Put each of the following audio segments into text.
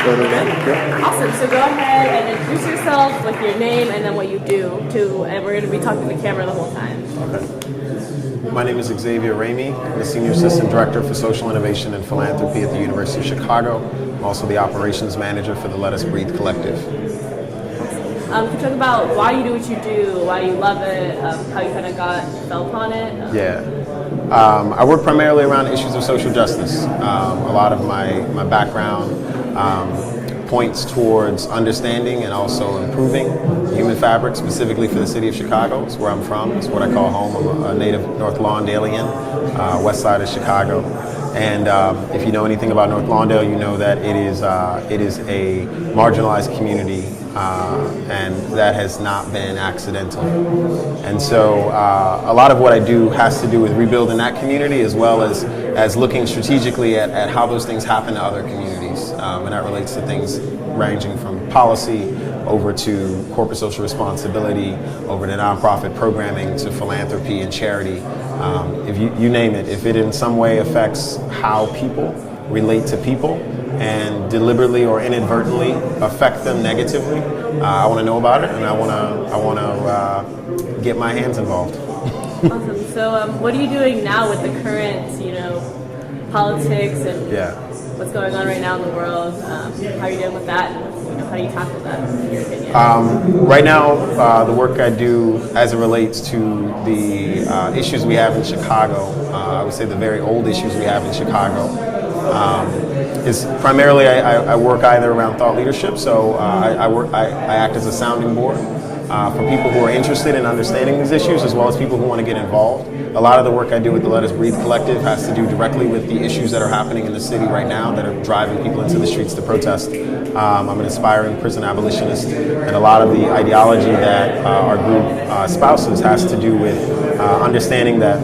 Go to that. Yeah. Awesome. So go ahead and introduce yourself with your name and then what you do too. And we're going to be talking to the camera the whole time. Okay. My name is Xavier Ramey. I'm the Senior Assistant Director for Social Innovation and Philanthropy at the University of Chicago. I'm also the Operations Manager for the Let Us Breathe Collective. Can you talk about why you do what you do, why you love it, how you kind of fell upon it? I work primarily around issues of social justice. A lot of my background points towards understanding and also improving the human fabric, specifically for the city of Chicago. It's where I'm from. It's what I call home. I'm a native North Lawndalian, west side of Chicago. And if you know anything about North Lawndale, you know that it is a marginalized community, and that has not been accidental. And so a lot of what I do has to do with rebuilding that community, as well as looking strategically at how those things happen to other communities. And that relates to things ranging from policy over to corporate social responsibility, over to nonprofit programming, to philanthropy and charity. If you name it, if it in some way affects how people relate to people and deliberately or inadvertently affect them negatively, I want to know about it, and I want to get my hands involved. Awesome. So what are you doing now with the current, politics and what's going on right now in the world? How are you doing with that? And, how do you tackle that, in your opinion? Right now, the work I do as it relates to the issues we have in Chicago, I would say the very old issues we have in Chicago, is primarily I work either around thought leadership, so I act as a sounding board for people who are interested in understanding these issues, as well as people who want to get involved. A lot of the work I do with the Let Us Breathe Collective has to do directly with the issues that are happening in the city right now that are driving people into the streets to protest. I'm an aspiring prison abolitionist, and a lot of the ideology that our group espouses has to do with understanding that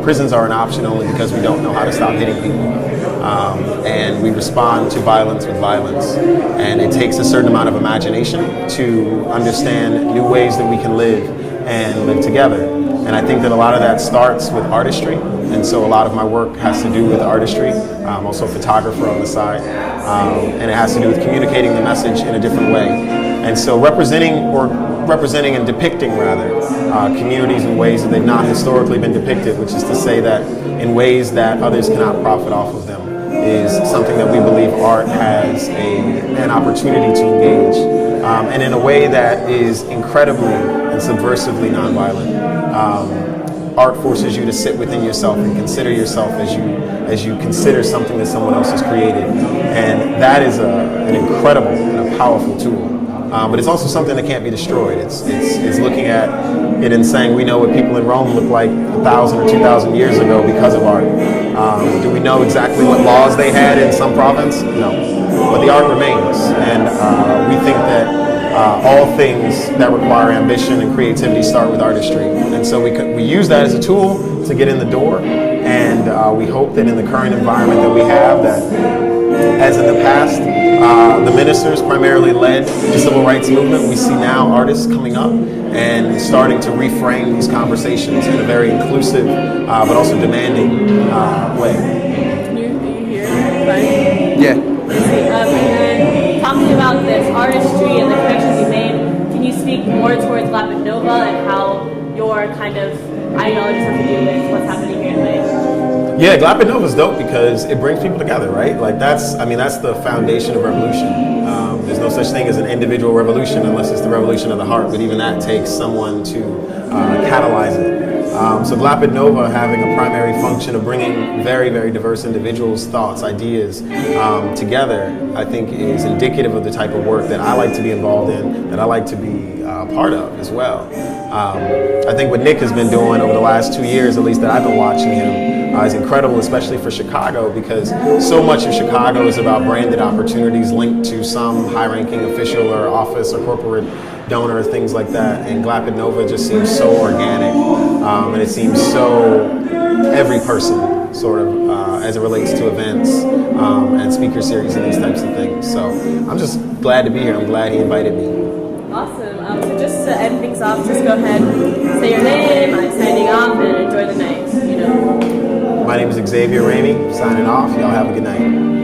prisons are an option only because we don't know how to stop hitting people. And we respond to violence with violence. And it takes a certain amount of imagination to understand new ways that we can live and live together. And I think that a lot of that starts with artistry. And so a lot of my work has to do with artistry. I'm also a photographer on the side. And it has to do with communicating the message in a different way. And so representing and depicting communities in ways that they've not historically been depicted, which is to say that in ways that others cannot profit off of them, is something that we believe art has an opportunity to engage, and in a way that is incredibly and subversively nonviolent. Art forces you to sit within yourself and consider yourself as you consider something that someone else has created, and that is an incredible and a powerful tool. But it's also something that can't be destroyed. It's looking at it and saying we know what people in Rome looked like 1,000 or 2,000 years ago because of art. Do we know exactly what laws they had in some province? No. But the art remains. And we think that all things that require ambition and creativity start with artistry. And so we use that as a tool to get in the door. And we hope that in the current environment that we have, that as in the past, the ministers primarily led the civil rights movement. We see now artists coming up and starting to reframe these conversations in a very inclusive, but also demanding way. Can you hear me? Yeah. And talk to me about this artistry and the connections you made. Can you speak more towards Glappitnova and how your kind of ideologies have to do with what's happening here today? Yeah, Glappitnova is dope because it brings people together, right? Like that's the foundation of revolution. There's no such thing as an individual revolution unless it's the revolution of the heart, but even that takes someone to catalyze it. So Glappitnova having a primary function of bringing very, very diverse individuals' thoughts, ideas together, I think is indicative of the type of work that I like to be involved in, that I like to be part of as well. I think what Nick has been doing over the last 2 years, at least that I've been watching him, is incredible, especially for Chicago, because so much of Chicago is about branded opportunities linked to some high-ranking official or office or corporate donor, things like that. And Glappitnova just seems so organic, and it seems so every person, sort of, as it relates to events and speaker series and these types of things. So I'm just glad to be here. I'm glad he invited me. Awesome. So just to end things off, just go ahead, say your name, I'm signing off, and enjoy the night. My name is Xavier Ramey, signing off. Y'all have a good night.